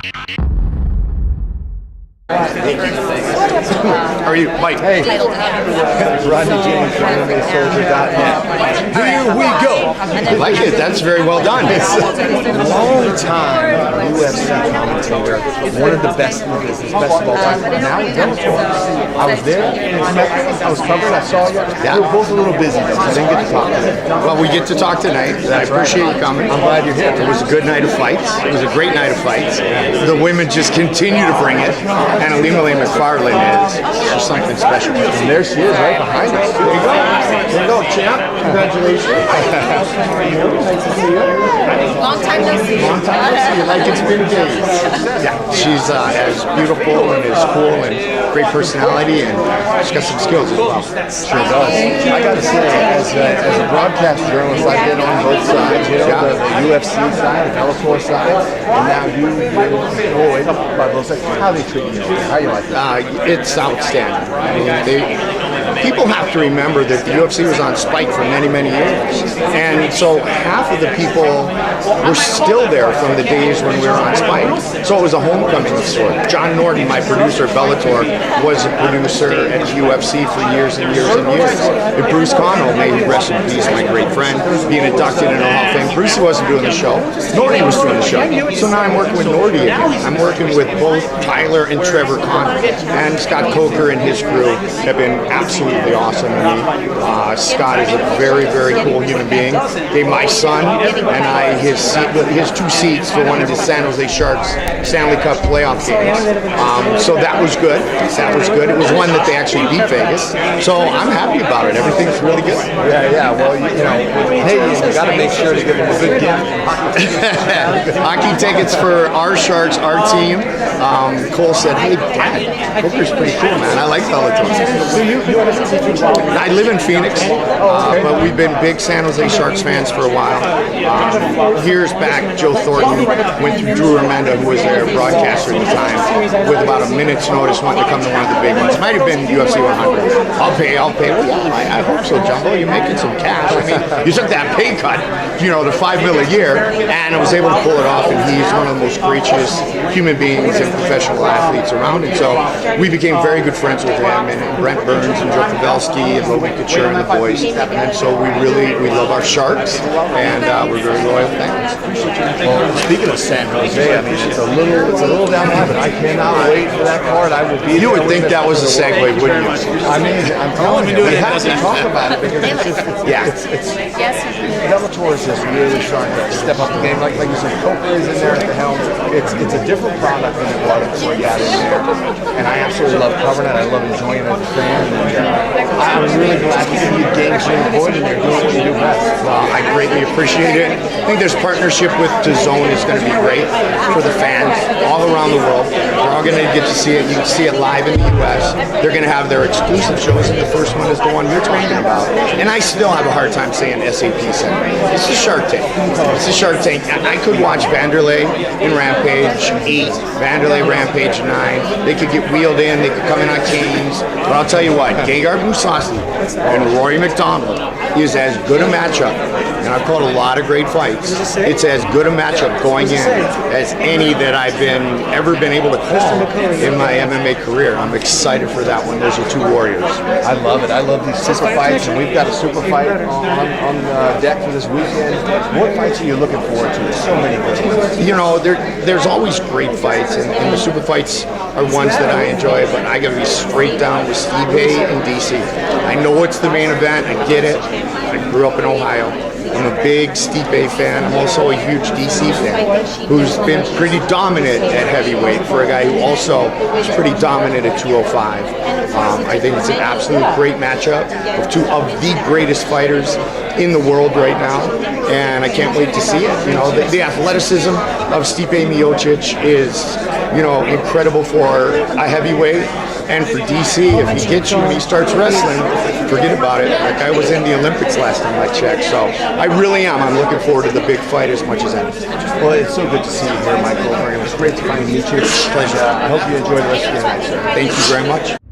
How are you, Mike? Hey, Rodney James from MMASoldier.net. Here we go. I like it. That's very well done. Longtime UFC commentator, one of the best in the business, best of all time. Now in Bellator. I was there, I was covered, I saw you. Yeah. We were both a little busy though, so I didn't get to talk to you. Well, we get to talk tonight. I appreciate you coming. I'm glad you're here. It was a good night of fights. It was a great night of fights. The women just continue to bring it. And Alima McFarlane is just something special. And there she is, right behind us. There you go. There you go, champ. Congratulations. Nice to see you. Long time no see. Long time no see you. Like it's been days. Yeah, she's as beautiful and as cool and great personality, and she's got some skills as well. Sure does. I got to say, as a broadcast journalist, I've been on both sides, you know, the UFC side, the Bellator side, and now you've been employed by both sides. How they treat you? How you like that? It's outstanding. I mean, people have to remember that the UFC was on Spike for many, many years. And so half of the people were still there from the days when we were on Spike. So it was a homecoming of sorts. John Norton, my producer at Bellator, was a producer at the UFC for years and years and years. And Bruce Connell, may he rest in peace, my great friend, being inducted into the Hall of Fame. Brucey wasn't doing the show. Norty was doing the show. So now I'm working with Norty again. I'm working with both Tyler and Trevor Connell. And Scott Coker and his crew have been absolutely awesome to me. Scott is a very, very cool human being. Gave my son and I his 2 seats for one of his San Jose Sharks Stanley Cup playoff games. So that was good. That was good. It was one that they actually beat Vegas. So I'm happy about it. Everything's really good. Yeah. Well, you know, Canadians, you got to make sure to give them a good gift. Hockey tickets for our Sharks, our team. Cole said, "Hey, Dad, poker's pretty cool, man. I like Bellator." So I live in Phoenix, but we've been big San Jose Sharks fans for a while. Years back, Joe Thornton went through Drew Remenda, who was their broadcaster at the time, with about a minute's notice, wanted to come to one of the big ones. Might have been UFC 100. I'll pay. Well, yeah, I hope so, Jumbo. You're making some cash. I mean, you took that pay cut, you know, the $5 million a year, and I was able to pull it off, and he's one of the most gracious human beings and professional athletes around. And so we became very good friends with him, and Brent Burns and Joe Pavelski and Logan Couture and the boys. And so we love our Sharks, and we're very loyal fans. Well, speaking of San Jose, I mean, it's a little down the line, but I cannot wait for that card. I will be. You would think that was a segue, wouldn't you? I mean, I'm telling you, we have to talk about it because it's Bellator is just really trying to step up the game. Like you said, Coker is in there at the helm. It's a different product than it was before we got in there, and I absolutely love covering it. I love enjoying it as a fan, and I'm really glad to see you gain some point and you're doing what you do best. I greatly appreciate it. I think this partnership with DAZN is going to be great for the fans all around the world. We're all going to get to see it. You can see it live in the U.S. They're going to have their exclusive shows, and the first one is the one you're talking about. And I still have a hard time saying SAP Center. It's a Shark Tank. It's a Shark Tank. I could watch Vanderlei in Rampage 8, Vanderlei Rampage 9. They could get wheeled in. They could come in on canes. But I'll tell you what, Gegard Mousasi and Rory McDonald is as good a matchup, and I've called a lot of great fights. It's as good a matchup going in as any that I've ever been able to call in my MMA career. I'm excited for that one. Those are 2 warriors. I love it. I love these super fights, and we've got a super fight on deck for this weekend. What fights are you looking forward to? There's so many good ones. You know, there's always great fights, and the super fights are ones that I enjoy, but I got to be straight down with Stipe and DC. I know it's the main event. I get it. I grew up in Ohio. I'm a big Stipe fan. I'm also a huge DC fan who's been pretty dominant at heavyweight for a guy who also is pretty dominant at 205. I think it's an absolute great matchup of 2 of the greatest fighters in the world right now, and I can't wait to see it. You know, the athleticism of Stipe Miocic is, you know, incredible for a heavyweight. And for DC, if he gets you and he starts wrestling, forget about it. Like I was in the Olympics last time I checked, so I really am. I'm looking forward to the big fight as much as anything. Well, it's so good to see you here, Mike Goldberg. It was great to finally meet you. Pleasure. I hope you enjoy the rest of your night, sir. Thank you very much.